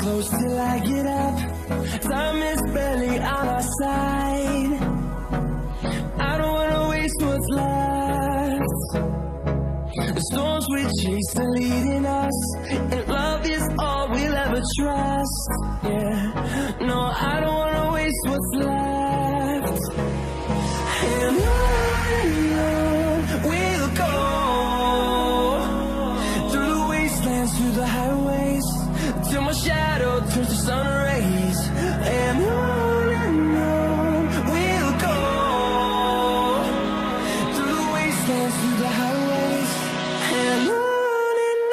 close till I get up. Time is barely on our side. I don't wanna waste what's left. The storms we chase are leading us, and love is all we'll ever trust. Yeah, no, I don't wanna waste what's left. And on we'll go, through the wastelands, through the highways, till my shadow turns to sun rays. And on we'll go, through the wastelands, through the highways, and on we'll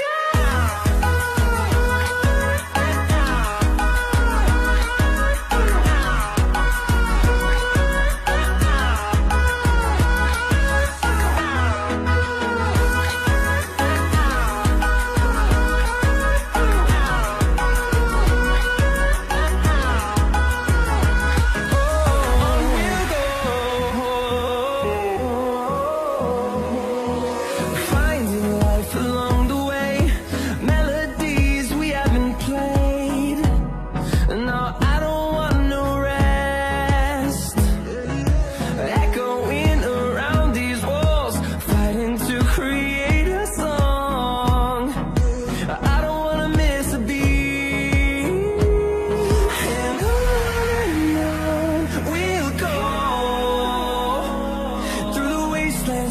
go.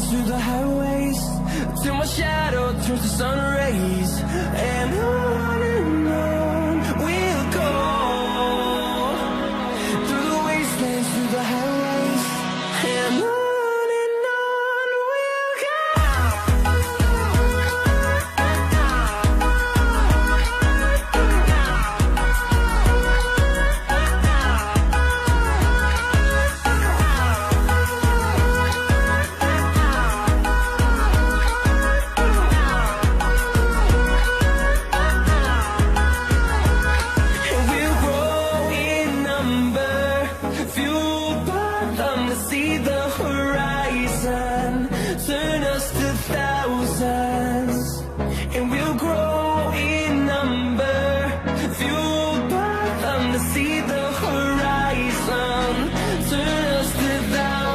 Through the highways, till my shadow turns to sun rays. And on we'll go, through the wastelands, through the highways, and on we'll go. Fueled by them to see the horizon, turn us to thousands, and we'll grow in number. Fueled by them to see the horizon, turn us to thousands.